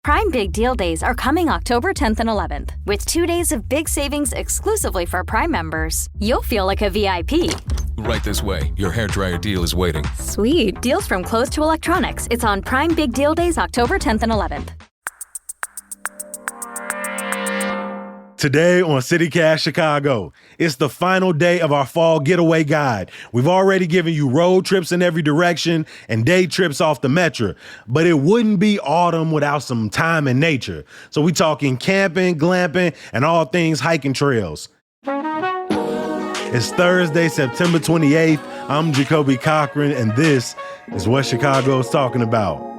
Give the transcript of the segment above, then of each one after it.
Prime Big Deal Days are coming October 10th and 11th. With 2 days of big savings exclusively for Prime members, you'll feel like a VIP. Right this way. Your hairdryer deal is waiting. Sweet. Deals from clothes to electronics. It's on Prime Big Deal Days, October 10th and 11th. Today on CityCast Chicago, it's the final day of our fall getaway guide. We've already given you road trips in every direction and day trips off the Metro, but it wouldn't be autumn without some time in nature. So we talking camping, glamping, and all things hiking trails. It's Thursday, September 28th. I'm Jacoby Cochran, and this is what Chicago's talking about.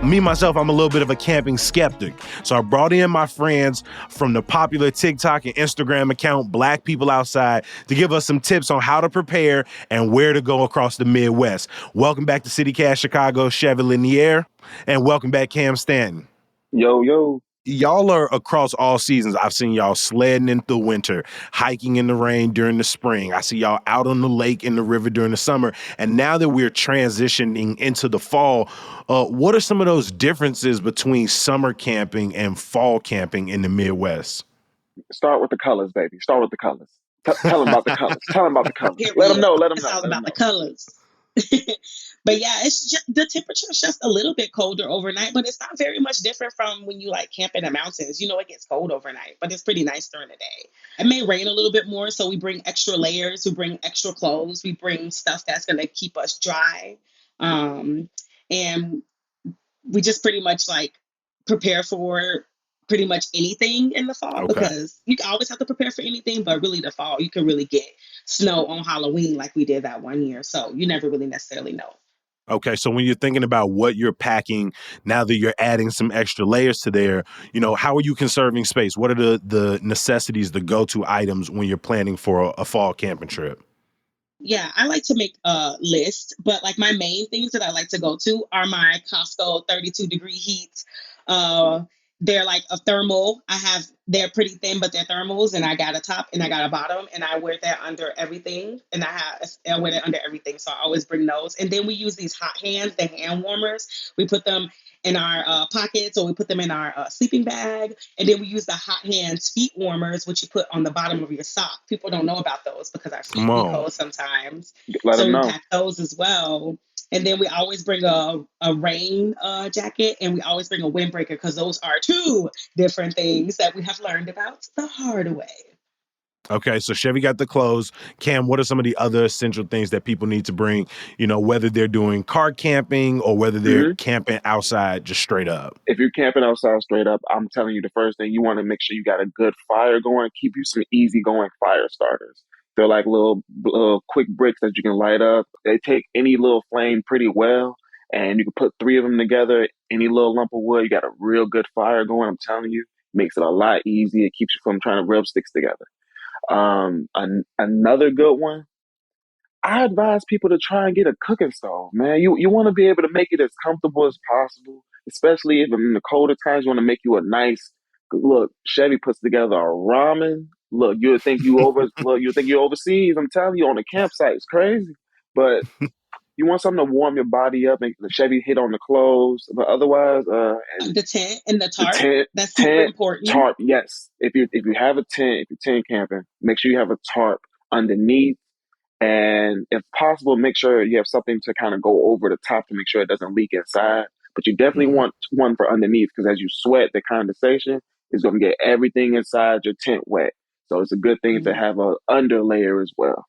Me, myself, I'm a little bit of a camping skeptic. So I brought in my friends from the popular TikTok and Instagram account, Black People Outside, to give us some tips on how to prepare and where to go across the Midwest. Welcome back to CityCast Chicago, Chevy Lanier, and welcome back, Cam Stanton. Yo, yo. Y'all are across all seasons. I've seen y'all sledding in the winter, hiking in the rain during the spring. I see y'all out on the lake in the river during the summer. And now that we're transitioning into the fall, what are some of those differences between summer camping and fall camping in the Midwest? Start with the colors, baby. Start with the colors. Tell them about the colors. Tell them about the colors. Let them know. Let them know. It's all about the colors. But yeah, it's just, the temperature is just a little bit colder overnight, but it's not very much different from when you like camp in the mountains. You know, it gets cold overnight, but it's pretty nice during the day. It may rain a little bit more, so we bring extra layers, we bring extra clothes, we bring stuff that's going to keep us dry. And we just pretty much like prepare for pretty much anything in the fall, because you always have to prepare for anything, but really the fall, you can really get snow on Halloween like we did that one year. So you never really necessarily know. Okay, so when you're thinking about what you're packing, now that you're adding some extra layers to there, you know, how are you conserving space? What are the necessities, the go-to items when you're planning for a fall camping trip? Yeah, I like to make a list, but like my main things that I like to go to are my Costco 32-degree heat. They're like a thermal. They're pretty thin, but they're thermals, and I got a top and I got a bottom, and I wear that under everything. And I wear that under everything, so I always bring those. And then we use these hot hands, the hand warmers. We put them in our pockets, or we put them in our sleeping bag. And then we use the hot hands feet warmers, which you put on the bottom of your sock. People don't know about those because our feet get cold sometimes. Let so them we know. pack those as well. And then we always bring a rain jacket, and we always bring a windbreaker, because those are two different things that we have learned about the hard way. Okay, so Chevy got the clothes. Cam, what are some of the other essential things that people need to bring, you know, whether they're doing car camping or whether they're camping outside just straight up? If you're camping outside straight up, I'm telling you, the first thing you want to make sure you got a good fire going. Keep you some easy going fire starters. They're like little quick bricks that you can light up. They take any little flame pretty well, and you can put 3 of them together. Any little lump of wood, you got a real good fire going. I'm telling you, makes it a lot easier. It keeps you from trying to rub sticks together. Another good one, I advise people to try and get a cooking stove, man. You want to be able to make it as comfortable as possible, especially if in the colder times you want to make you a nice, look, Chevy puts together a ramen. Look, you'll think you're overseas. I'm telling you, on the campsite, it's crazy. But you want something to warm your body up, and the Chevy hit on the clothes. But otherwise, the tent and the tarp. That's super important. Tarp, yes. If you have a tent, if you're tent camping, make sure you have a tarp underneath. And if possible, make sure you have something to kind of go over the top to make sure it doesn't leak inside. But you definitely want one for underneath, because as you sweat, the condensation is going to get everything inside your tent wet. So it's a good thing to have a under layer as well.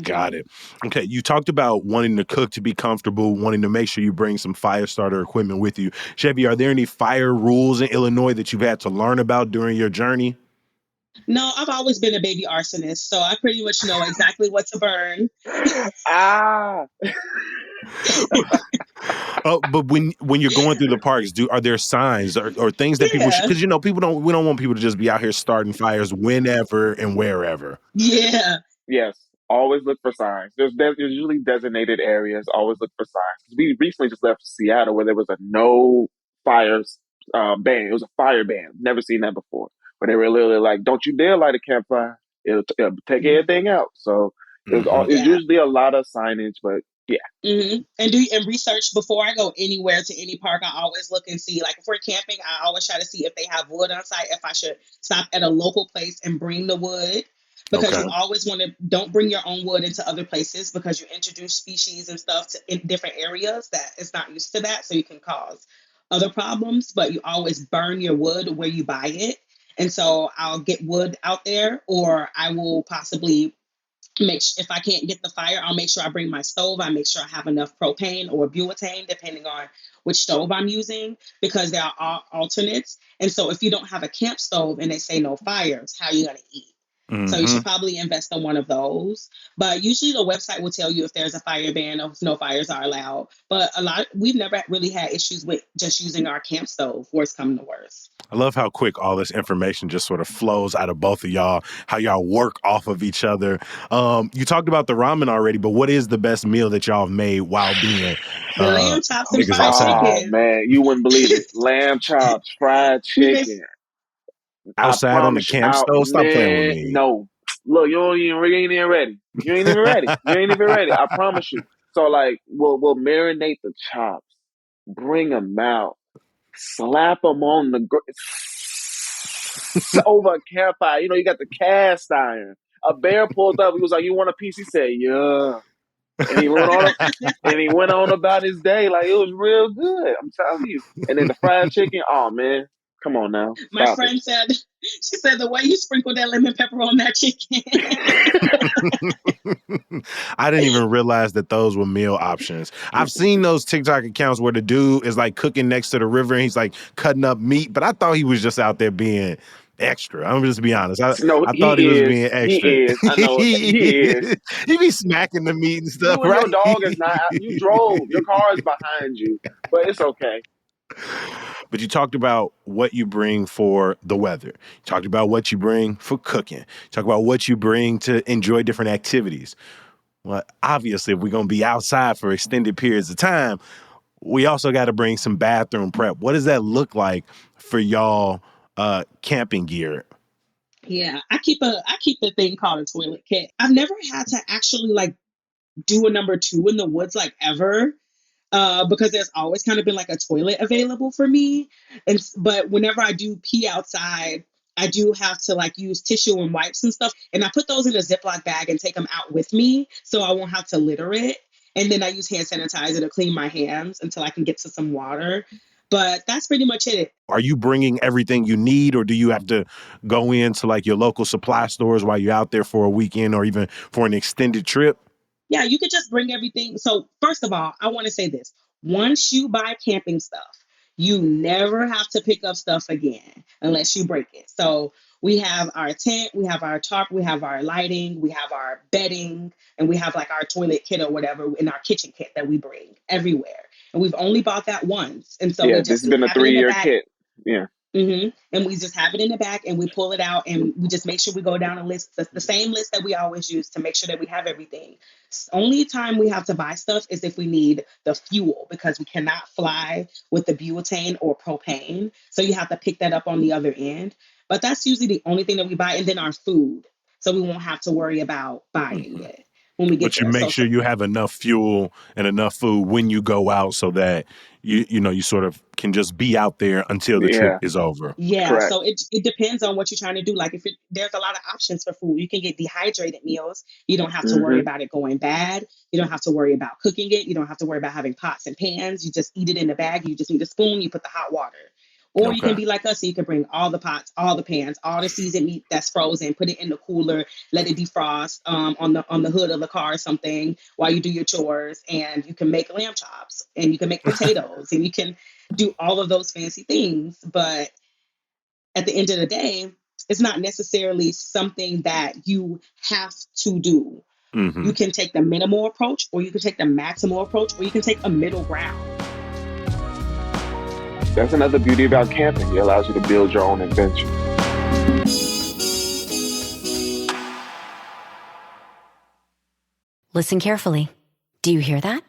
Got it. Okay, you talked about wanting to cook to be comfortable, wanting to make sure you bring some fire starter equipment with you. Chevy, are there any fire rules in Illinois that you've had to learn about during your journey? No, I've always been a baby arsonist, so I pretty much know exactly what to burn. But when you're going through the parks, are there signs or things that people should, because, you know, we don't want people to just be out here starting fires whenever and wherever. Yeah. Yes. Always look for signs. There's usually designated areas. Always look for signs. We recently just left Seattle, where there was a no fires ban. It was a fire ban. Never seen that before. Where they were literally like, "Don't you dare light a campfire." it'll take Mhm. everything out. So Hmm. it's Yeah. usually a lot of signage, but yeah. And research before I go anywhere to any park. I always look and see, like if we're camping, I always try to see if they have wood on site. If I should stop at a local place and bring the wood, because Okay. you always want to don't bring your own wood into other places because you introduce species and stuff to in different areas that is not used to that, so you can cause other problems. But you always burn your wood where you buy it, and so I'll get wood out there, or I will possibly if I can't get the fire, I'll make sure I bring my stove. I make sure I have enough propane or butane, depending on which stove I'm using, because there are alternates. And so if you don't have a camp stove and they say no fires, how are you going to eat? So you Hmm. should probably invest in one of those. But usually the website will tell you if there's a fire ban or if no fires are allowed. But we've never really had issues with just using our camp stove, worst come to worst. I love how quick all this information just sort of flows out of both of y'all, how y'all work off of each other. You talked about the ramen already, but what is the best meal that y'all have made while being The lamb chops and niggas fried outside? Oh chicken. man, you wouldn't believe it. Lamb chops, fried We make chicken. I Outside on the promise you. camp Out, stove? Stop playing with man. me. No, look, you ain't even ready. You ain't even ready. You ain't even ready. I promise you. So like, we'll marinate the chops, bring them out, slap them on the over a campfire. You know, you got the cast iron. A bear pulled up. He was like, "You want a piece?" He said, "Yeah." And he went on and he went on about his day like it was real good. I'm telling you. And then the fried chicken. Oh man, come on now, My stop it. friend said, she said, the way you sprinkle that lemon pepper on that chicken. I didn't even realize that those were meal options. I've seen those TikTok accounts where the dude is like cooking next to the river and he's like cutting up meat, but I thought he was just out there being extra. I'm just be honest. No, I thought he he was is. being He extra. is. I know he is. He be smacking the meat and stuff, You and your right? dog is not. You drove. Your car is behind you, but it's okay. But you talked about what you bring for the weather. You talked about what you bring for cooking. You talked about what you bring to enjoy different activities. Well, obviously, if we're going to be outside for extended periods of time, we also got to bring some bathroom prep. What does that look like for y'all camping gear? Yeah, I keep a thing called a toilet kit. I've never had to actually like do a number two in the woods like ever. Because there's always kind of been like a toilet available for me. But whenever I do pee outside, I do have to like use tissue and wipes and stuff. And I put those in a Ziploc bag and take them out with me so I won't have to litter it. And then I use hand sanitizer to clean my hands until I can get to some water. But that's pretty much it. Are you bringing everything you need, or do you have to go into like your local supply stores while you're out there for a weekend or even for an extended trip? Yeah, you could just bring everything. So, first of all, I want to say this. Once you buy camping stuff, you never have to pick up stuff again unless you break it. So, we have our tent, we have our tarp, we have our lighting, we have our bedding, and we have like our toilet kit or whatever in our kitchen kit that we bring everywhere. And we've only bought that once. And so Yeah, we this just has been a have it in the 3-year back. kit. Yeah. And we just have it in the back and we pull it out and we just make sure we go down a list, the same list that we always use to make sure that we have everything. Only time we have to buy stuff is if we need the fuel because we cannot fly with the butane or propane. So you have to pick that up on the other end. But that's usually the only thing that we buy. And then our food. So we won't have to worry about buying it when we get But you there. make So sure you have enough fuel and enough food when you go out so that you sort of can just be out there until the trip Yeah. is over. yeah, Correct. so it depends on what you're trying to do. Like there's a lot of options for food. You can get dehydrated meals. You don't have to worry Hmm. about it going bad. You don't have to worry about cooking it. You don't have to worry about having pots and pans. You just eat it in the bag. You just need a spoon. You put the hot water. Or you Okay. can be like us. So you can bring all the pots, all the pans, all the seasoned meat that's frozen. Put it in the cooler. Let it defrost on the hood of the car or something while you do your chores. And you can make lamb chops and you can make potatoes and you can do all of those fancy things. But at the end of the day, it's not necessarily something that you have to do. Hmm. You can take the minimal approach, or you can take the maximal approach, or you can take a middle ground. That's another beauty about camping. It allows you to build your own adventure. Listen carefully. Do you hear that?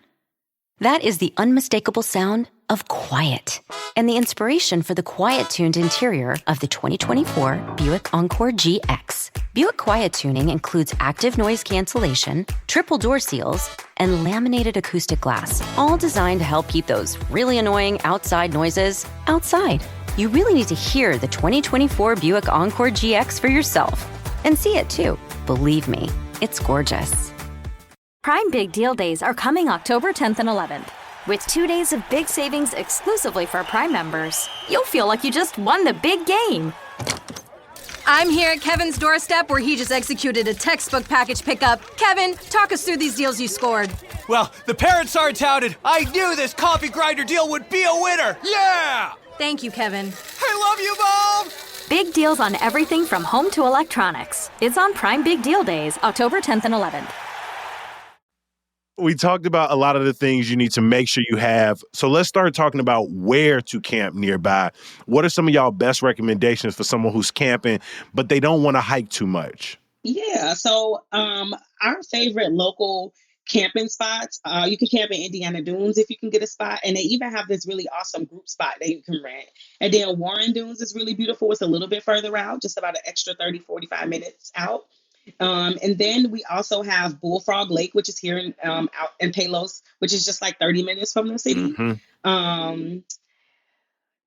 That is the unmistakable sound of quiet and the inspiration for the quiet-tuned interior of the 2024 Buick Encore GX. Buick Quiet Tuning includes active noise cancellation, triple door seals, and laminated acoustic glass, all designed to help keep those really annoying outside noises outside. You really need to hear the 2024 Buick Encore GX for yourself. And see it too. Believe me, it's gorgeous. Prime Big Deal Days are coming October 10th and 11th. With 2 days of big savings exclusively for Prime members, you'll feel like you just won the big game. I'm here at Kevin's doorstep where he just executed a textbook package pickup. Kevin, talk us through these deals you scored. Well, the parents are touted. I knew this coffee grinder deal would be a winner. Yeah! Thank you, Kevin. I love you, Mom! Big deals on everything from home to electronics. It's on Prime Big Deal Days, October 10th and 11th. We talked about a lot of the things you need to make sure you have. So let's start talking about where to camp nearby. What are some of y'all best recommendations for someone who's camping, but they don't want to hike too much? Yeah. So our favorite local camping spots, you can camp in Indiana Dunes if you can get a spot. And they even have this really awesome group spot that you can rent. And then Warren Dunes is really beautiful. It's a little bit further out, just about an extra 30-45 minutes out. And then we also have Bullfrog Lake, which is here in out in Palos, which is just like 30 minutes from the city. And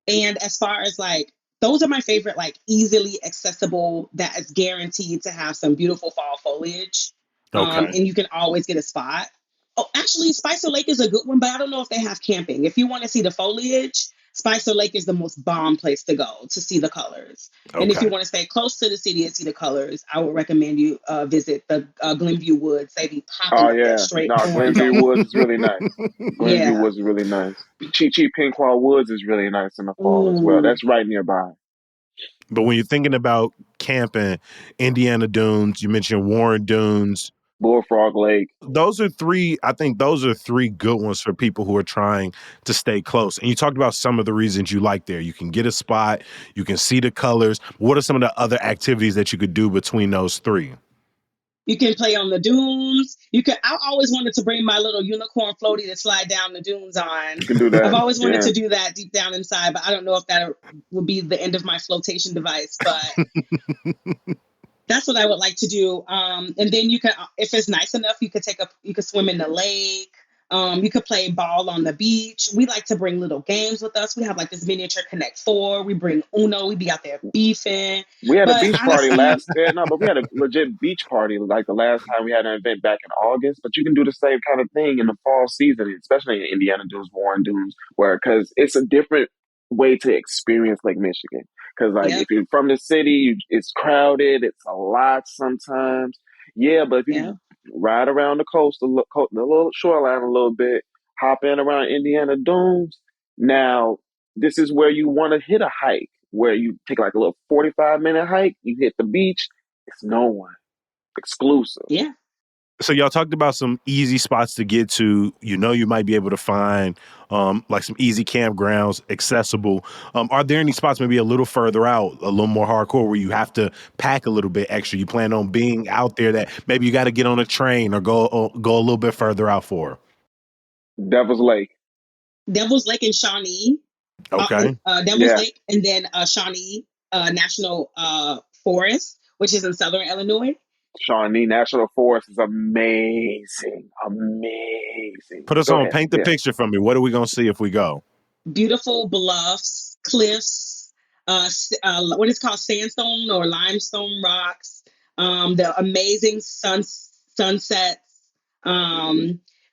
as far as like, those are my favorite, like easily accessible, that is guaranteed to have some beautiful fall foliage. And you can always get a spot. Oh, actually, Spicer Lake is a good one, but I don't know if they have camping. If you want to see the foliage, Spicer Lake is the most bomb place to go to see the colors. And if you want to stay close to the city and see the colors, I would recommend you visit the Glenview Woods. They be popping up there straight. Glenview Woods is really nice. Glenview Woods is really nice. Chi Pinquois Woods is really nice in the fall as well. That's right nearby. But when you're thinking about camping, Indiana Dunes, you mentioned Warren Dunes, Bullfrog Lake. Those are three good ones for people who are trying to stay close. And you talked about some of the reasons you like there. You can get a spot, you can see the colors. What are some of the other activities that you could do between those three? You can play on the dunes. I always wanted to bring my little unicorn floaty to slide down the dunes on. You can do that. I've always wanted to do that deep down inside, but I don't know if that would be the end of my flotation device. But that's what I would like to do. And then you can, if it's nice enough, you could swim in the lake. You could play ball on the beach. We like to bring little games with us. We have like this miniature Connect Four. We bring Uno. We be out there beefing. We had a beach party but we had a legit beach party like the last time we had an event back in August. But you can do the same kind of thing in the fall season, especially in Indiana Dunes, Warren Dunes, because it's a different way to experience Lake Michigan. Because if you're from the city, it's crowded. It's a lot sometimes. Yeah, but if you ride around the coast, the little shoreline a little bit, hop in around Indiana Dunes. Now, this is where you want to hit a hike, where you take like a little 45-minute hike. You hit the beach. It's no one. Exclusive. Yeah. So y'all talked about some easy spots to get to. You might be able to find like some easy campgrounds, accessible. Are there any spots maybe a little further out, a little more hardcore, where you have to pack a little bit extra? You plan on being out there that maybe you got to get on a train or go a little bit further out for? Devil's Lake and Shawnee. Okay. Devil's Lake and then Shawnee National Forest, which is in southern Illinois. Shawnee National Forest is amazing. Amazing. Put us on. Paint the picture for me. What are we going to see if we go? Beautiful bluffs, cliffs, what is called sandstone or limestone rocks, the amazing sunsets,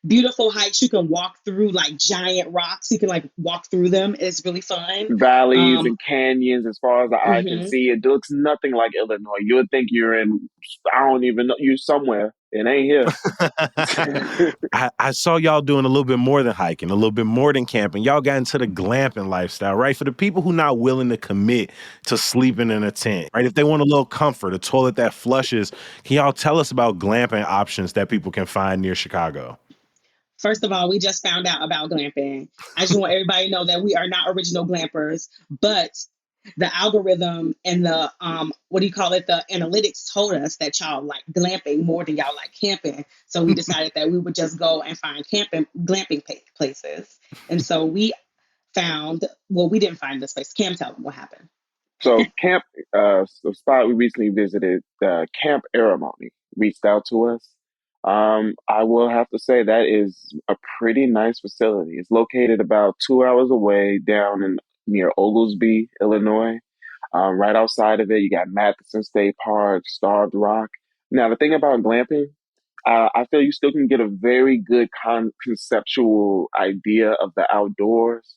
beautiful hikes. You can walk through like giant rocks. You can like walk through them. It's really fun. Valleys and canyons as far as the eye can see. It looks nothing like Illinois. You would think you're in, I don't even know, you're somewhere. It ain't here. I saw y'all doing a little bit more than hiking, a little bit more than camping. Y'all got into the glamping lifestyle, right? For the people who not willing to commit to sleeping in a tent, right? If they want a little comfort, a toilet that flushes, can y'all tell us about glamping options that people can find near Chicago? First of all, we just found out about glamping. I just want everybody to know that we are not original glampers, but the algorithm and the what do you call it, the analytics told us that y'all like glamping more than y'all like camping, so we decided that we would just go and find camping glamping places. And so we found, well, we didn't find this place. Cam, tell them what happened. So camp, the spot we recently visited, Camp Aramoni, reached out to us. I will have to say that is a pretty nice facility. It's located about 2 hours away down in near Oglesby, Illinois. Right outside of it, you got Matheson State Park, Starved Rock. Now, the thing about glamping, I feel you still can get a very good conceptual idea of the outdoors,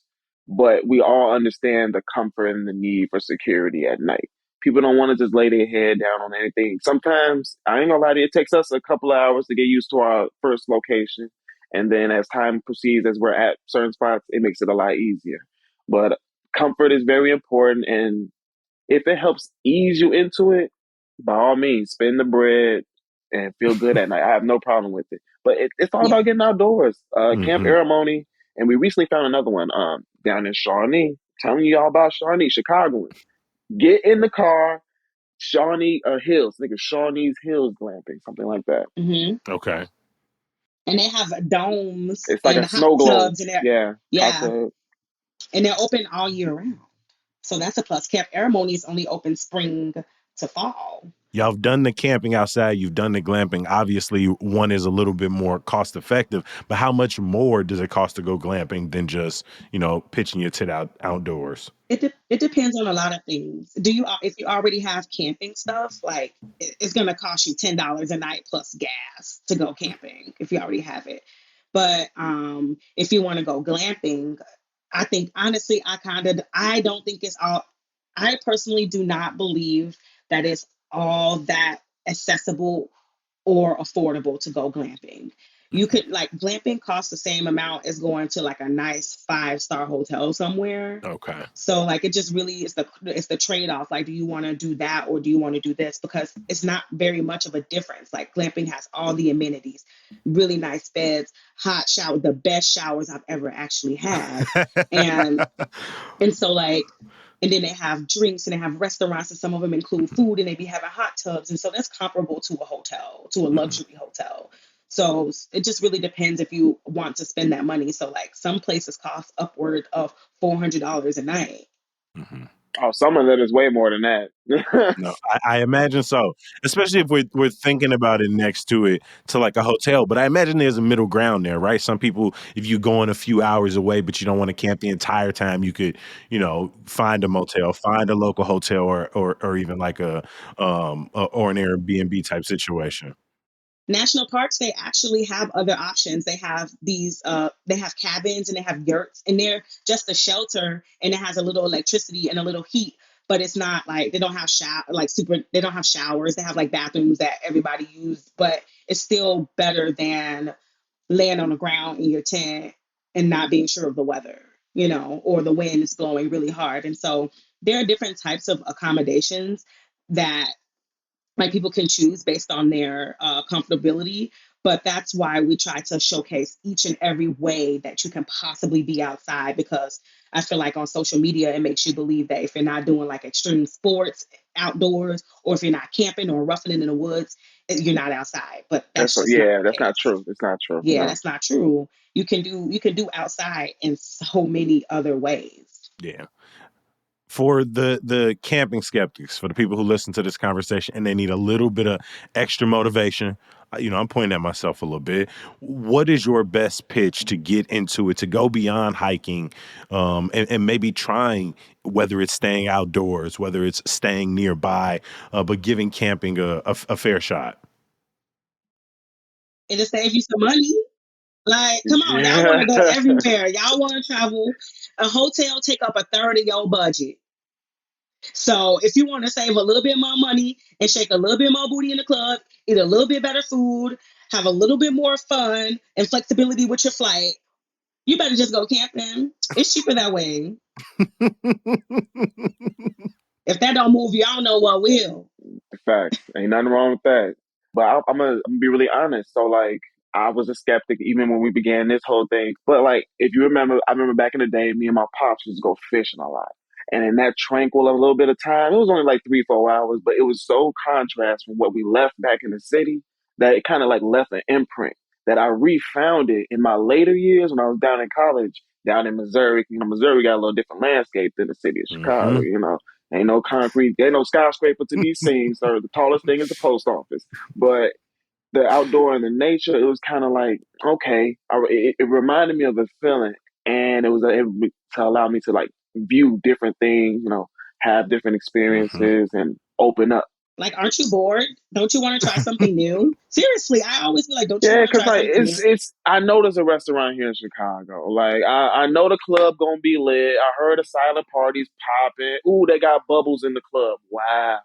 but we all understand the comfort and the need for security at night. People don't want to just lay their head down on anything. Sometimes, I ain't gonna lie to you, it takes us a couple of hours to get used to our first location. And then as time proceeds, as we're at certain spots, it makes it a lot easier. But comfort is very important. And if it helps ease you into it, by all means, spend the bread and feel good at night. I have no problem with it. But it's all Yeah. about getting outdoors. Camp Hmm. Aramoni, and we recently found another one down in Shawnee. Telling you all about Shawnee, Chicagoans. Get in the car, Shawnee Hills. I think it's Shawnee's Hills Glamping, something like that. Hmm. Okay. And they have domes It's like and a hot snow globe. tubs, and they're, Yeah, hot yeah, tub. and they're open all year round. So that's a plus. Camp Aramoni is only open spring to fall. Y'all have done the camping outside, you've done the glamping. Obviously, one is a little bit more cost effective, but how much more does it cost to go glamping than just, pitching your tit out outdoors? It depends on a lot of things. Do you, if you already have camping stuff, like it's going to cost you $10 a night plus gas to go camping if you already have it. But if you want to go glamping, I think honestly, I don't think it's all. I personally do not believe that it's all that accessible or affordable to go glamping. You could, like, glamping costs the same amount as going to like a nice 5-star hotel somewhere. Okay. So like it just really is the trade off. Like, do you want to do that or do you want to do this? Because it's not very much of a difference. Like glamping has all the amenities, really nice beds, hot shower, the best showers I've ever actually had, and so like, and then they have drinks and they have restaurants, and some of them include food, and they be having hot tubs. And so that's comparable to a hotel, to a Mhm. luxury hotel. So it just really depends if you want to spend that money. So like some places cost upward of $400 a night. Mhm. Oh, some of it is way more than that. No, I imagine so. Especially if we're thinking about it next to it to like a hotel. But I imagine there's a middle ground there, right? Some people, if you going a few hours away, but you don't want to camp the entire time, you could, find a motel, find a local hotel, or even like or an Airbnb type situation. National parks, they actually have other options. They have these they have cabins and they have yurts, and they're just a shelter, and it has a little electricity and a little heat, but it's not like they don't have they don't have showers. They have like bathrooms that everybody use, but it's still better than laying on the ground in your tent and not being sure of the weather, or the wind is blowing really hard. And so there are different types of accommodations that like people can choose based on their comfortability. But that's why we try to showcase each and every way that you can possibly be outside, because I feel like on social media it makes you believe that if you're not doing like extreme sports outdoors, or if you're not camping or roughing it in the woods, you're not outside. But that's just not Yeah, the that's not case. true. It's not true. Yeah, No. that's not true. You can do outside in so many other ways. Yeah. For the camping skeptics, for the people who listen to this conversation and they need a little bit of extra motivation, I'm pointing at myself a little bit. What is your best pitch to get into it, to go beyond hiking, and maybe trying, whether it's staying outdoors, whether it's staying nearby, but giving camping a fair shot? It'll save you some money. Like, come on, y'all want Yeah. to go everywhere. Y'all want to travel. A hotel take up a third of your budget. So if you want to save a little bit more money and shake a little bit more booty in the club, eat a little bit better food, have a little bit more fun and flexibility with your flight, you better just go camping. It's cheaper that way. If that don't move you, I don't know what will. Facts. Ain't nothing wrong with that. But I'm gonna be really honest. So like, I was a skeptic even when we began this whole thing. But like, if you remember, I remember back in the day, me and my pops used to go fishing a lot. And in that tranquil, a little bit of time, it was only like 3, 4 hours, but it was so contrast from what we left back in the city that it kind of like left an imprint that I refound it in my later years when I was down in college, down in Missouri. Missouri got a little different landscape than the city of Chicago, Mm-hmm. Ain't no concrete, ain't no skyscraper to be seen, sir. The tallest thing is the post office. But the outdoor and the nature, it was kind of like, okay, it reminded me of a feeling, and it was to allow me to like view different things, have different Mm-hmm. experiences and open up. Like, aren't you bored? Don't you want to try something new? Seriously, I always be like, don't you Yeah, want to cause try like something new? it's I know there's a restaurant here in Chicago. Like I know the club gonna be lit. I heard the silent parties popping. Ooh, they got bubbles in the club. Wow.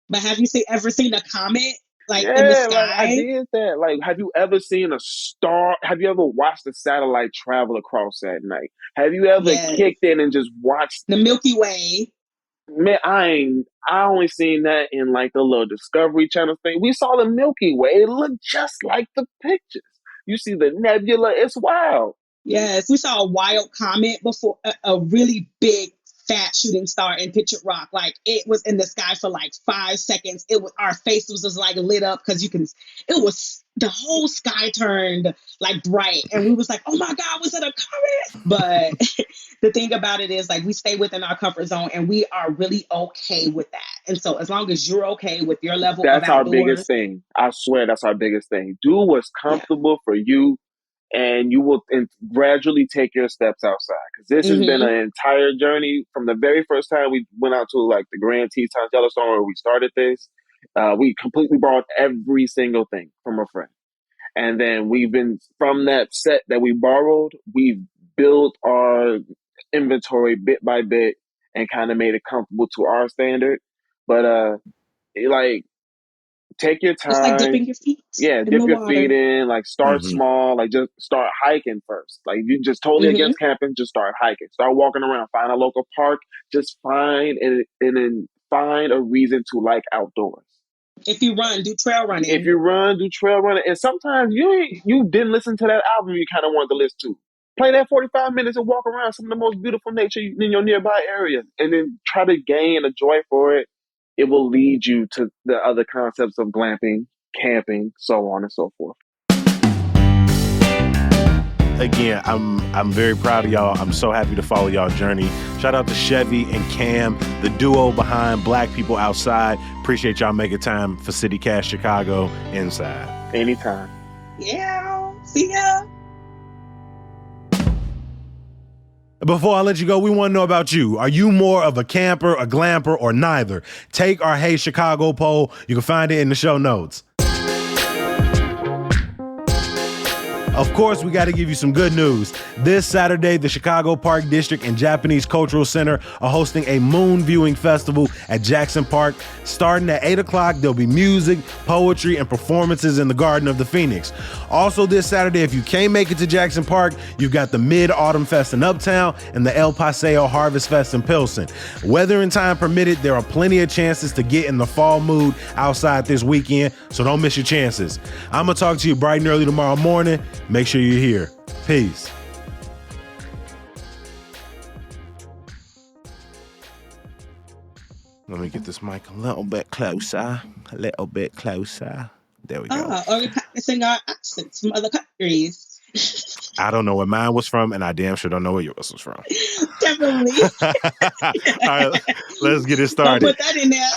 But have you ever seen a comet like in the Yeah, like I sky? did that. Like, have you ever seen a star? Have you ever watched a satellite travel across at night? Have you ever Yes. kicked in and just watched? The Milky Way. Man, I only seen that in like the little Discovery Channel thing. We saw the Milky Way. It looked just like the pictures. You see the nebula. It's wild. Yes, we saw a wild comet before, a really big fat shooting star in Pictured Rock. Like, it was in the sky for like 5 seconds. It was, our face was just like lit up because it was, the whole sky turned like bright, and we was like, oh my God, was it a comet? But the thing about it is, like, we stay within our comfort zone, and we are really okay with that. And so as long as you're okay with your level of That's our biggest outdoors, thing. I swear, that's our biggest thing. Do what's yeah. comfortable for you, and you will gradually take your steps outside. Because this has been Mm-hmm. an entire journey from the very first time we went out to like the Grand Teton Yellowstone where we started this. We completely borrowed every single thing from a friend. And then we've been, from that set that we borrowed, we've built our inventory bit by bit and kind of made it comfortable to our standard. But like, take your It's like time. dipping your feet Yeah, in dip the your feet water. in, like start Mm-hmm. small, like just start hiking first. Like, you just totally Mm-hmm. against camping, just start hiking. Start walking around, find a local park, just find and then find a reason to like outdoors. If you run, do trail If running. you run, do trail running, and sometimes you didn't listen to that album you kind of wanted to listen to. Play that 45 minutes and walk around some of the most beautiful nature in your nearby area, and then try to gain a joy for it. It will lead you to the other concepts of glamping, camping, so on and so forth. Again, I'm very proud of y'all. I'm so happy to follow y'all journey. Shout out to Chevy and Cam, the duo behind Black People Outside. Appreciate y'all making time for City Cast Chicago Inside. Anytime. Yeah. See ya. Before I let you go, we want to know about you. Are you more of a camper, a glamper, or neither? Take our Hey Chicago poll. You can find it in the show notes. Of course, we got to give you some good news. This Saturday, the Chicago Park District and Japanese Cultural Center are hosting a moon viewing festival at Jackson Park. Starting at 8 o'clock, there'll be music, poetry, and performances in the Garden of the Phoenix. Also this Saturday, if you can't make it to Jackson Park, you've got the Mid-Autumn Fest in Uptown and the El Paseo Harvest Fest in Pilsen. Weather and time permitted, there are plenty of chances to get in the fall mood outside this weekend, so don't miss your chances. I'm going to talk to you bright and early tomorrow morning. Make sure you're here. Peace. Let me get this mic a little bit closer. A little bit closer. There we go. Are we practicing our accents from other countries? I don't know where mine was from, and I damn sure don't know where yours was from. Definitely. All right, let's get it Don't started. put that in there.